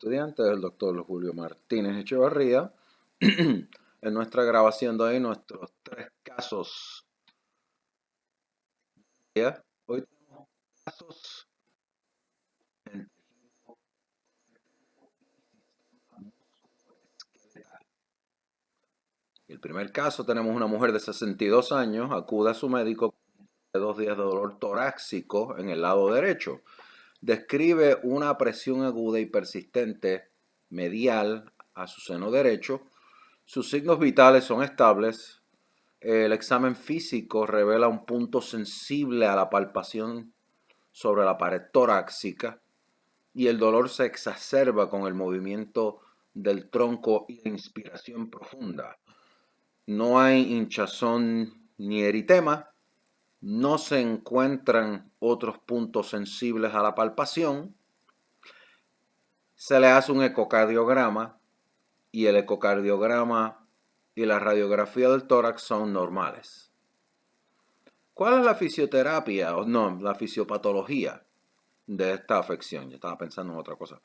estudiante del doctor Julio Martínez Echevarría. En nuestra grabación de hoy, nuestros 3 casos. Hoy tenemos casos en tejido musculoesqueletal. El primer caso, tenemos una mujer de 62 años, acude a su médico de 2 días de dolor torácico en el lado derecho. Describe una presión aguda y persistente medial a su seno derecho. Sus signos vitales son estables. El examen físico revela un punto sensible a la palpación sobre la pared torácica y el dolor se exacerba con el movimiento del tronco y la inspiración profunda. No hay hinchazón ni eritema. No se encuentran otros puntos sensibles a la palpación. Se le hace un ecocardiograma y el ecocardiograma y la radiografía del tórax son normales. ¿Cuál es la fisioterapia o no, la fisiopatología de esta afección? Yo estaba pensando en otra cosa.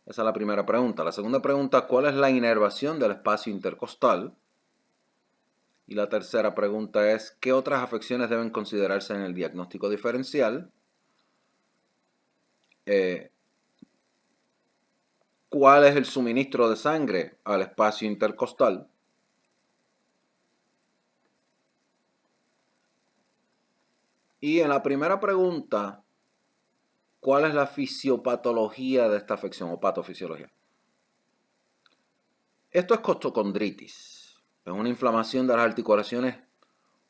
Esa es la primera pregunta. La segunda pregunta, ¿cuál es la inervación del espacio intercostal? Y la tercera pregunta es, ¿qué otras afecciones deben considerarse en el diagnóstico diferencial? ¿Cuál es el suministro de sangre al espacio intercostal? Y en la primera pregunta, ¿cuál es la fisiopatología de esta afección o patofisiología? Esto es costocondritis. Es una inflamación de las articulaciones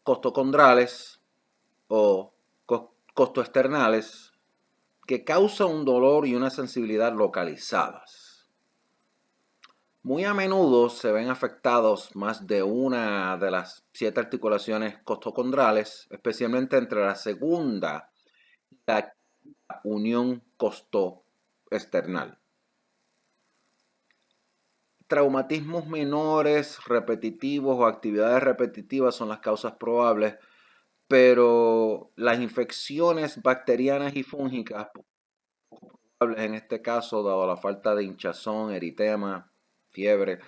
costocondrales o costoesternales que causa un dolor y una sensibilidad localizadas. Muy a menudo se ven afectados más de una de las 7 articulaciones costocondrales, especialmente entre la segunda y la unión costoesternal. Traumatismos menores, repetitivos o actividades repetitivas son las causas probables, pero las infecciones bacterianas y fúngicas, poco probables en este caso, dado la falta de hinchazón, eritema, fiebre,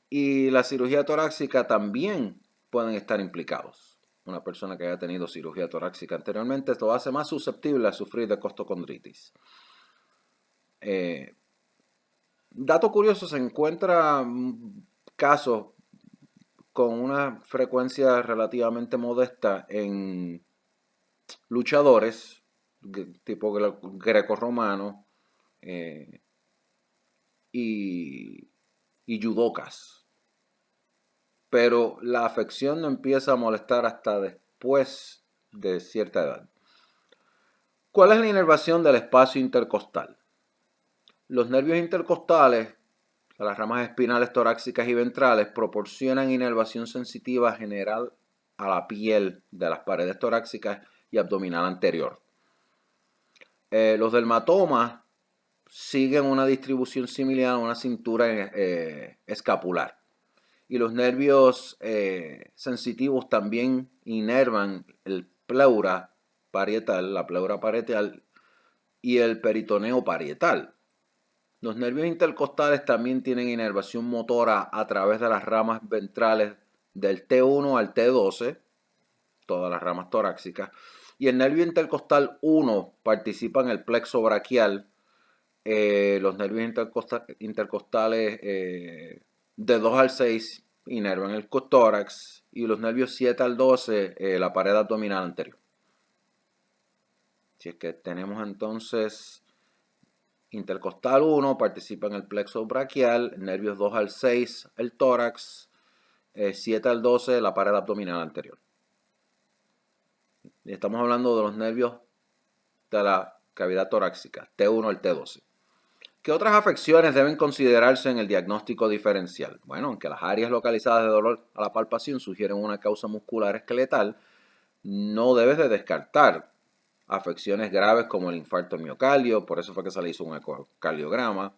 y la cirugía torácica también pueden estar implicados. Una persona que haya tenido cirugía torácica anteriormente, esto lo hace más susceptible a sufrir de costocondritis. Dato curioso, se encuentra casos con una frecuencia relativamente modesta en luchadores tipo grecorromano y judocas. Pero la afección no empieza a molestar hasta después de cierta edad. ¿Cuál es la inervación del espacio intercostal? Los nervios intercostales, las ramas espinales torácicas y ventrales, proporcionan inervación sensitiva general a la piel de las paredes torácicas y abdominal anterior. Los dermatomas siguen una distribución similar a una cintura escapular. Y los nervios sensitivos también inervan el pleura parietal, la pleura parietal y el peritoneo parietal. Los nervios intercostales también tienen inervación motora a través de las ramas ventrales del T1 al T12, todas las ramas torácicas, y el nervio intercostal 1 participa en el plexo braquial. Los nervios intercostales de 2 al 6 inervan el tórax y los nervios 7 al 12 la pared abdominal anterior. Si es que tenemos entonces intercostal 1 participa en el plexo braquial, nervios 2 al 6 el tórax, 7 al 12 la pared abdominal anterior. Y estamos hablando de los nervios de la cavidad torácica, T1 al T12. ¿Qué otras afecciones deben considerarse en el diagnóstico diferencial? Bueno, aunque las áreas localizadas de dolor a la palpación sugieren una causa muscular esqueletal, no debes de descartar afecciones graves como el infarto miocardio, por eso fue que se le hizo un ecocardiograma,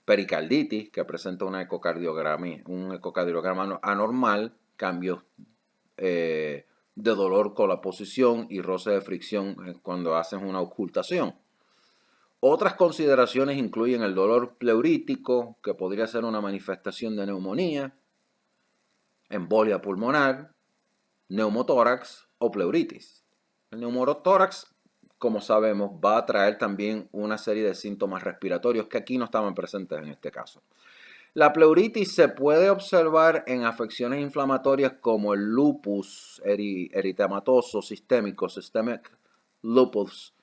pericarditis, que presenta un ecocardiograma anormal, cambios de dolor con la posición y roce de fricción cuando hacen una ocultación. Otras consideraciones incluyen el dolor pleurítico, que podría ser una manifestación de neumonía, embolia pulmonar, neumotórax o pleuritis. El neumotórax, como sabemos, va a traer también una serie de síntomas respiratorios que aquí no estaban presentes en este caso. La pleuritis se puede observar en afecciones inflamatorias como el lupus eritematoso sistémico, systemic lupus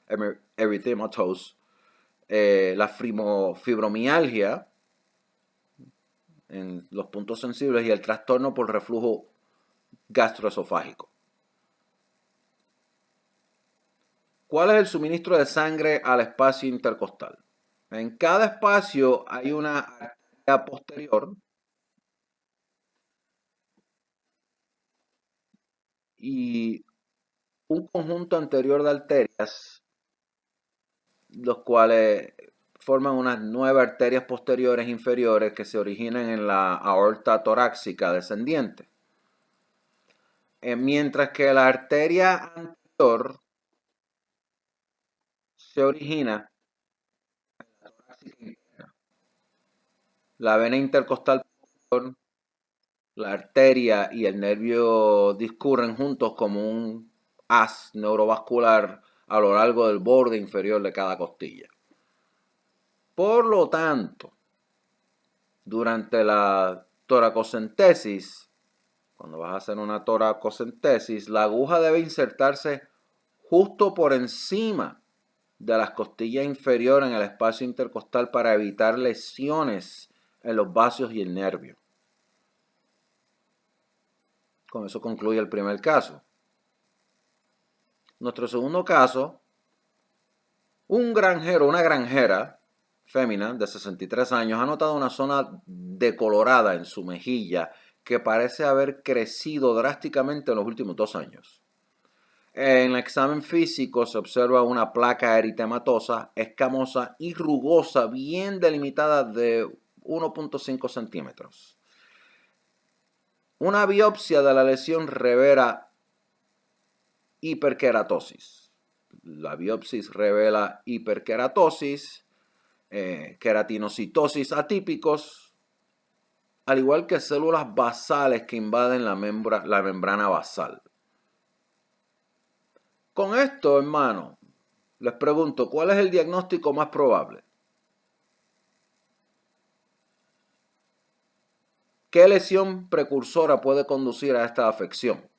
erythematosus, la fibromialgia en los puntos sensibles y el trastorno por reflujo gastroesofágico. ¿Cuál es el suministro de sangre al espacio intercostal? En cada espacio hay una arteria posterior y un conjunto anterior de arterias, los cuales forman unas 9 arterias posteriores inferiores que se originan en la aorta torácica descendiente. Mientras que la arteria anterior se origina en la torácica interna. La vena intercostal posterior, la arteria y el nervio discurren juntos como un haz neurovascular a lo largo del borde inferior de cada costilla. Por lo tanto, durante la toracocentesis, cuando vas a hacer una toracocentesis, la aguja debe insertarse justo por encima de las costillas inferiores en el espacio intercostal para evitar lesiones en los vasos y el nervio. Con eso concluye el primer caso. Nuestro segundo caso, un granjero, una granjera fémina de 63 años ha notado una zona decolorada en su mejilla que parece haber crecido drásticamente en los últimos 2 años. En el examen físico se observa una placa eritematosa, escamosa y rugosa, bien delimitada de 1.5 centímetros. Una biopsia de la lesión revela hiperkeratosis. La biopsia revela hiperkeratosis, queratinocitosis atípicos, al igual que células basales que invaden la membrana basal. Con esto, hermano, les pregunto, ¿cuál es el diagnóstico más probable? ¿Qué lesión precursora puede conducir a esta afección?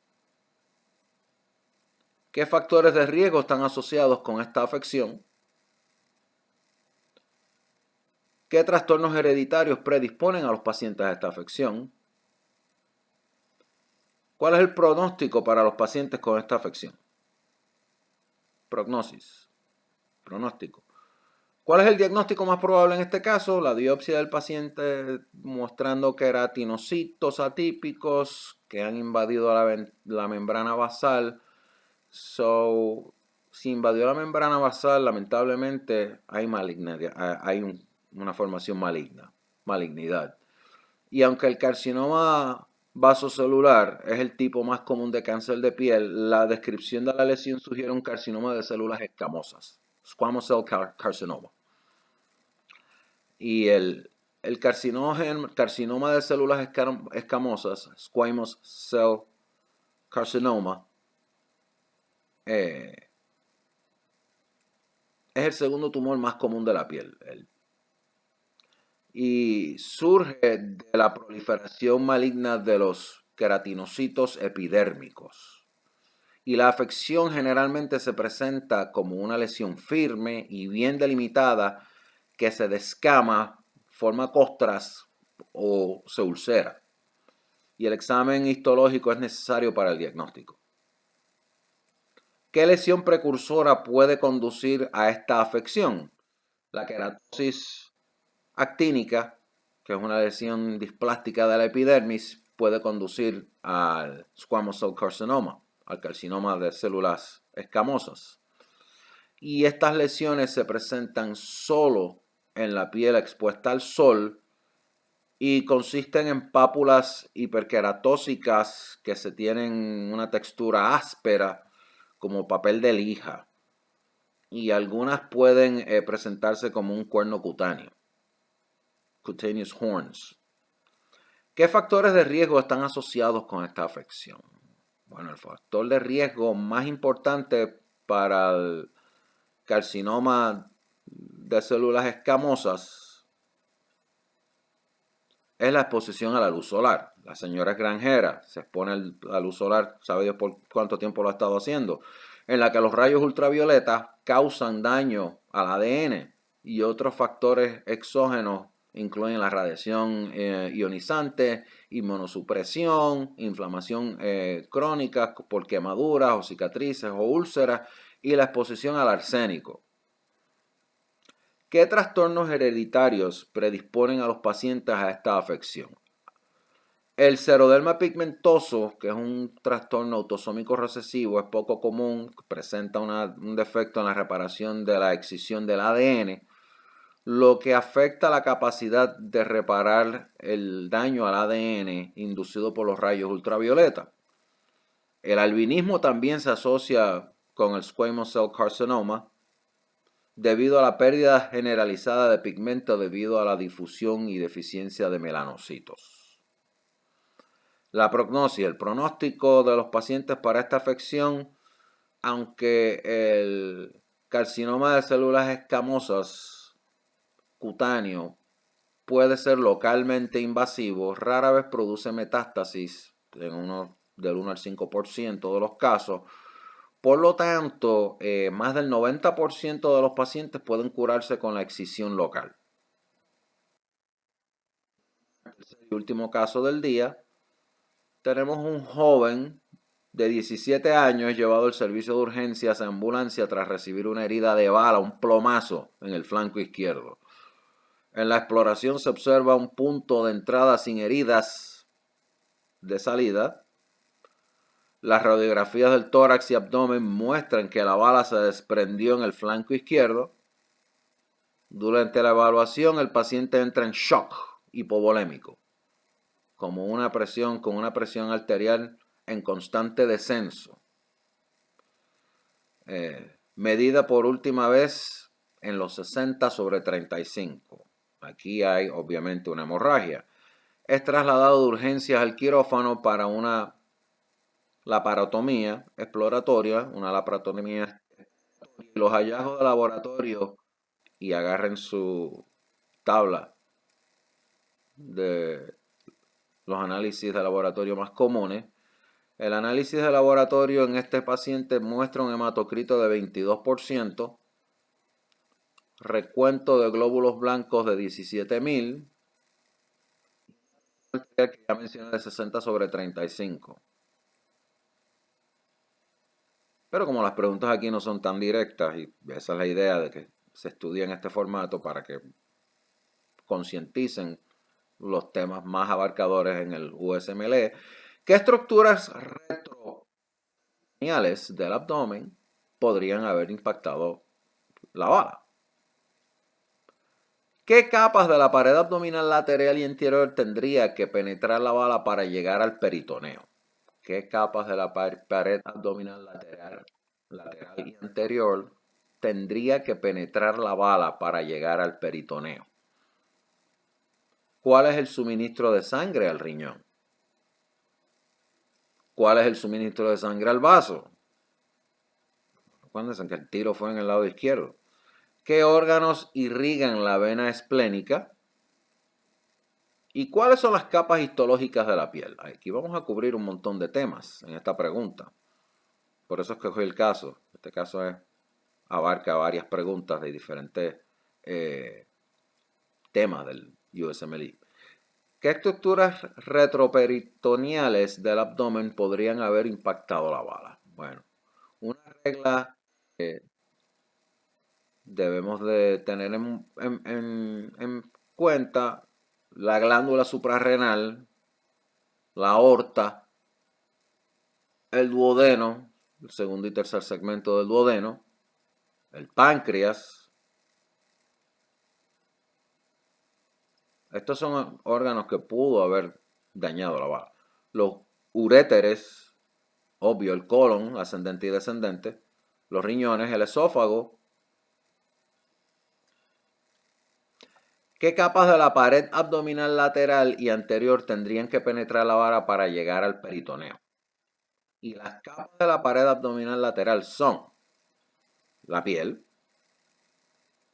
¿Qué factores de riesgo están asociados con esta afección? ¿Qué trastornos hereditarios predisponen a los pacientes a esta afección? ¿Cuál es el pronóstico para los pacientes con esta afección? Prognosis. Pronóstico. ¿Cuál es el diagnóstico más probable en este caso? La biopsia del paciente mostrando queratinocitos atípicos que han invadido la membrana basal. Si invadió la membrana basal, lamentablemente hay una formación malignidad. Y aunque el carcinoma vasocelular es el tipo más común de cáncer de piel, la descripción de la lesión sugiere un carcinoma de células escamosas, squamous cell carcinoma. Y el carcinoma de células escamosas, squamous cell carcinoma, es el segundo tumor más común de la piel. Y surge de la proliferación maligna de los queratinocitos epidérmicos. Y la afección generalmente se presenta como una lesión firme y bien delimitada que se descama, forma costras o se ulcera. Y el examen histológico es necesario para el diagnóstico. ¿Qué lesión precursora puede conducir a esta afección? La queratosis actínica, que es una lesión displástica de la epidermis, puede conducir al squamous cell carcinoma, al carcinoma de células escamosas. Y estas lesiones se presentan solo en la piel expuesta al sol y consisten en pápulas hiperqueratósicas que se tienen una textura áspera como papel de lija. y algunas pueden presentarse como un cuerno cutáneo, cutaneous horns. ¿Qué factores de riesgo están asociados con esta afección? Bueno, el factor de riesgo más importante para el carcinoma de células escamosas es la exposición a la luz solar. La señora es granjera, se expone a la luz solar, sabe Dios por cuánto tiempo lo ha estado haciendo, en la que los rayos ultravioletas causan daño al ADN y otros factores exógenos incluyen la radiación ionizante, inmunosupresión, inflamación crónica por quemaduras o cicatrices o úlceras y la exposición al arsénico. ¿Qué trastornos hereditarios predisponen a los pacientes a esta afección? El xeroderma pigmentoso, que es un trastorno autosómico recesivo, es poco común, presenta un defecto en la reparación de la excisión del ADN, lo que afecta la capacidad de reparar el daño al ADN inducido por los rayos ultravioleta. El albinismo también se asocia con el squamous cell carcinoma debido a la pérdida generalizada de pigmento debido a la difusión y deficiencia de melanocitos. La prognosis, el pronóstico de los pacientes para esta afección, aunque el carcinoma de células escamosas cutáneo puede ser localmente invasivo, rara vez produce metástasis del 1 al 5% de los casos. Por lo tanto, más del 90% de los pacientes pueden curarse con la excisión local. El último caso del día, tenemos un joven de 17 años llevado al servicio de urgencias en ambulancia tras recibir una herida de bala, un plomazo en el flanco izquierdo. En la exploración se observa un punto de entrada sin heridas de salida. Las radiografías del tórax y abdomen muestran que la bala se desprendió en el flanco izquierdo. Durante la evaluación, el paciente entra en shock hipovolémico, con una presión arterial en constante descenso, medida por última vez en los 60/35. Aquí hay obviamente una hemorragia. Es trasladado de urgencias al quirófano para una laparotomía exploratoria, Los hallazgos de laboratorio, y agarren su tabla de los análisis de laboratorio más comunes. El análisis de laboratorio en este paciente muestra un hematocrito de 22%, recuento de glóbulos blancos de 17.000, que ya mencioné de 60/35. Pero como las preguntas aquí no son tan directas, y esa es la idea de que se estudie en este formato para que concienticen los temas más abarcadores en el USMLE, ¿qué estructuras retroperitoneales del abdomen podrían haber impactado la bala? ¿Qué capas de la pared abdominal lateral y anterior tendría que penetrar la bala para llegar al peritoneo? ¿Qué capas de la pared abdominal lateral y anterior tendría que penetrar la bala para llegar al peritoneo? ¿Cuál es el suministro de sangre al riñón? ¿Cuál es el suministro de sangre al vaso? Acuérdense que el tiro fue en el lado izquierdo. ¿Qué órganos irrigan la vena esplénica? ¿Y cuáles son las capas histológicas de la piel? Aquí vamos a cubrir un montón de temas en esta pregunta. Por eso escogí el caso. Este caso abarca varias preguntas de diferentes temas del USMLE. ¿Qué estructuras retroperitoneales del abdomen podrían haber impactado la bala? Bueno, una regla que debemos de tener en cuenta: la glándula suprarrenal, la aorta, el duodeno, el segundo y tercer segmento del duodeno, el páncreas. Estos son órganos que pudo haber dañado la bala. Los uréteres, obvio, el colon, ascendente y descendente, los riñones, el esófago ¿Qué capas de la pared abdominal lateral y anterior tendrían que penetrar la vara para llegar al peritoneo? Y las capas de la pared abdominal lateral son la piel,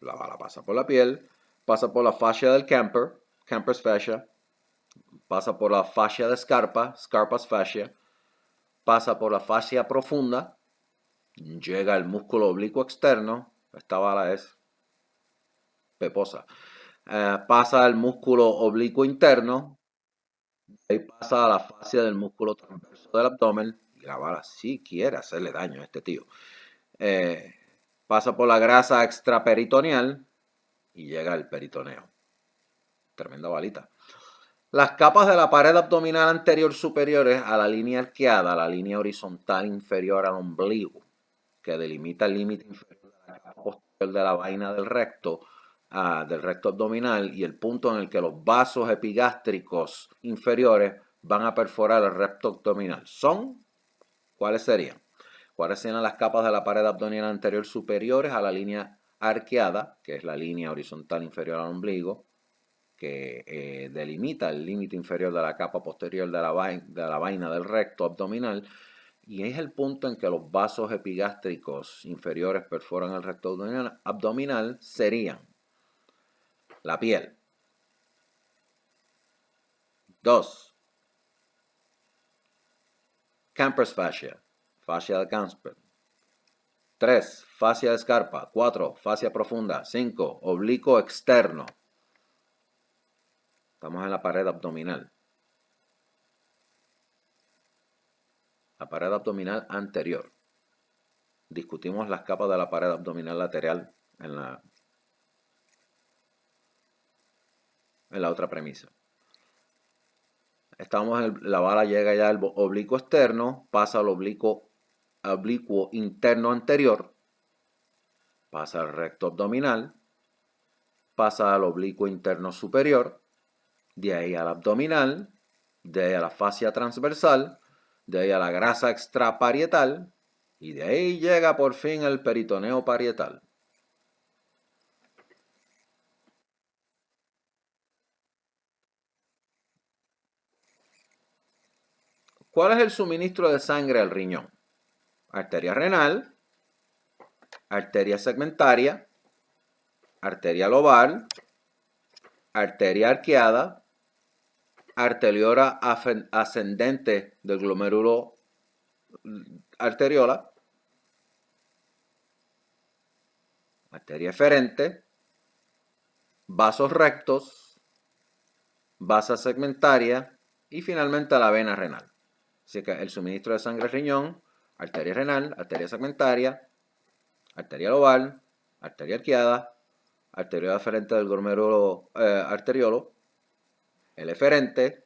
la bala pasa por la piel, pasa por la fascia del camper, camper's fascia, pasa por la fascia de Scarpa, Scarpa's fascia, pasa por la fascia profunda, llega al músculo oblicuo externo, esta bala es peposa, pasa al músculo oblicuo interno, ahí pasa a la fascia del músculo transverso del abdomen, y la bala sí quiere hacerle daño a este tío. Pasa por la grasa extraperitoneal y llega al peritoneo. Tremenda balita. Las capas de la pared abdominal anterior superiores a la línea arqueada, la línea horizontal inferior al ombligo, que delimita el límite inferior de la capa posterior de la vaina del recto abdominal y el punto en el que los vasos epigástricos inferiores van a perforar el recto abdominal. ¿Cuáles serían? ¿Cuáles serían las capas de la pared abdominal anterior superiores a la línea arqueada, que es la línea horizontal inferior al ombligo, que delimita el límite inferior de la capa posterior de la vaina del recto abdominal, y es el punto en que los vasos epigástricos inferiores perforan el recto abdominal, serían la piel. 2. Camper's fascia, fascia de Camper. 3. Fascia de Scarpa. 4. Fascia profunda. 5. Oblicuo externo. Estamos en la pared abdominal. La pared abdominal anterior. Discutimos las capas de la pared abdominal lateral en la otra premisa. La bala llega ya al oblicuo externo, pasa al oblicuo interno anterior, pasa al recto abdominal, pasa al oblicuo interno superior, de ahí al abdominal, de ahí a la fascia transversal, de ahí a la grasa extraparietal y de ahí llega por fin el peritoneo parietal. ¿Cuál es el suministro de sangre al riñón? Arteria renal, arteria segmentaria, arteria lobar, arteria arqueada, arteriola ascendente del glomérulo arteriola, arteria eferente, vasos rectos, vasa segmentaria y finalmente la vena renal. Así que el suministro de sangre al riñón, arteria renal, arteria segmentaria, arteria lobar, arteria arqueada, arteriola eferente del glomérulo arteriolo, el eferente,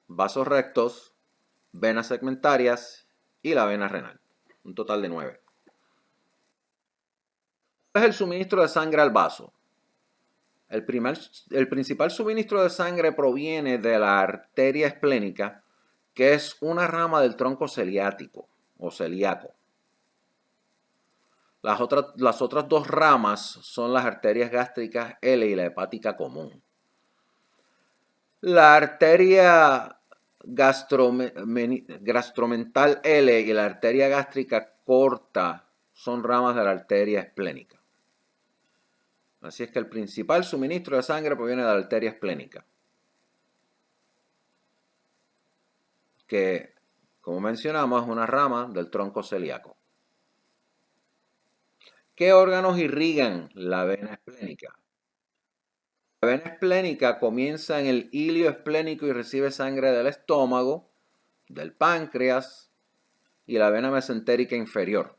vasos rectos, venas segmentarias y la vena renal. Un total de 9. ¿Cuál es el suministro de sangre al vaso? El principal suministro de sangre proviene de la arteria esplénica, que es una rama del tronco celiático o celíaco. Las otras dos ramas son las arterias gástricas L y la hepática común. La arteria gastromental L y la arteria gástrica corta son ramas de la arteria esplénica. Así es que el principal suministro de sangre proviene de la arteria esplénica, que, como mencionamos, es una rama del tronco celíaco. ¿Qué órganos irrigan la vena esplénica? La vena esplénica comienza en el hilio esplénico y recibe sangre del estómago, del páncreas y la vena mesentérica inferior.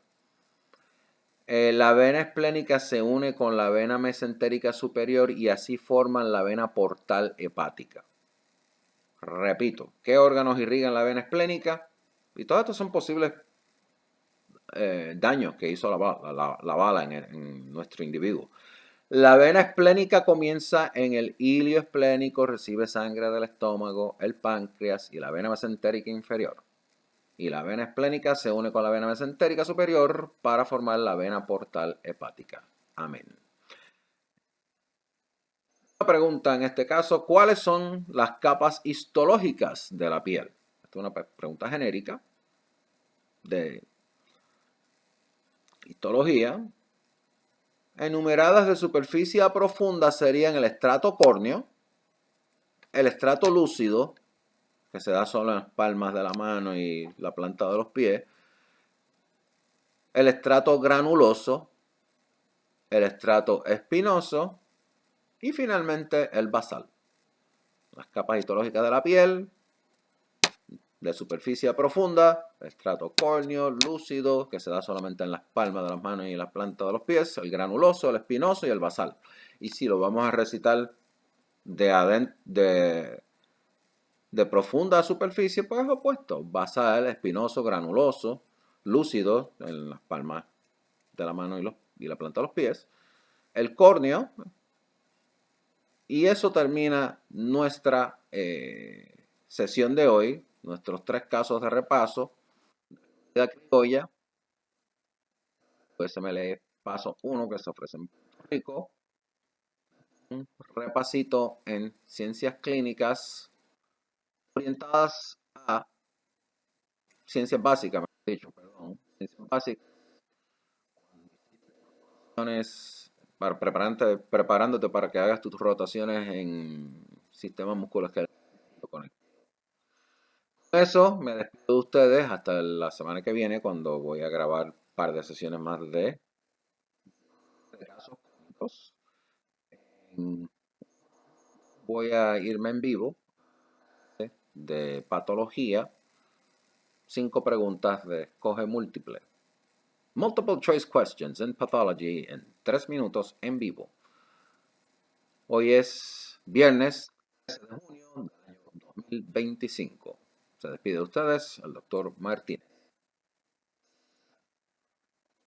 La vena esplénica se une con la vena mesentérica superior y así forman la vena portal hepática. Repito, ¿qué órganos irrigan la vena esplénica? Y todos estos son posibles daños que hizo la bala en nuestro individuo. La vena esplénica comienza en el hilio esplénico, recibe sangre del estómago, el páncreas y la vena mesentérica inferior. Y la vena esplénica se une con la vena mesentérica superior para formar la vena portal hepática. Amén. Pregunta en este caso, ¿cuáles son las capas histológicas de la piel? Esta es una pregunta genérica de histología. Enumeradas de superficie a profunda serían el estrato córneo, el estrato lúcido, que se da solo en las palmas de la mano y la planta de los pies, el estrato granuloso, el estrato espinoso y finalmente el basal. Las capas histológicas de la piel, de superficie profunda, estrato córneo, lúcido, que se da solamente en las palmas de las manos y en la planta de los pies, el granuloso, el espinoso y el basal. Y si lo vamos a recitar de profunda superficie, pues es opuesto. Basal, espinoso, granuloso, lúcido, en las palmas de la mano y la planta de los pies, el córneo, y eso termina nuestra sesión de hoy, nuestros 3 casos de repaso de la criolla. Pues se me lee paso 1 que se ofrece en Puerto Rico, un repasito en ciencias clínicas orientadas a ciencias básicas, mejor dicho, perdón, ciencias básicas, preparándote para que hagas tus rotaciones en sistemas musculoesqueléticos. Con eso me despido de ustedes hasta la semana que viene, cuando voy a grabar un par de sesiones más de casos clínicos. Voy a irme en vivo de patología, 5 preguntas de escoge múltiple. Multiple choice questions in pathology en 3 minutos en vivo. Hoy es viernes 13 de junio del año 2025. Se despide de ustedes el doctor Martínez.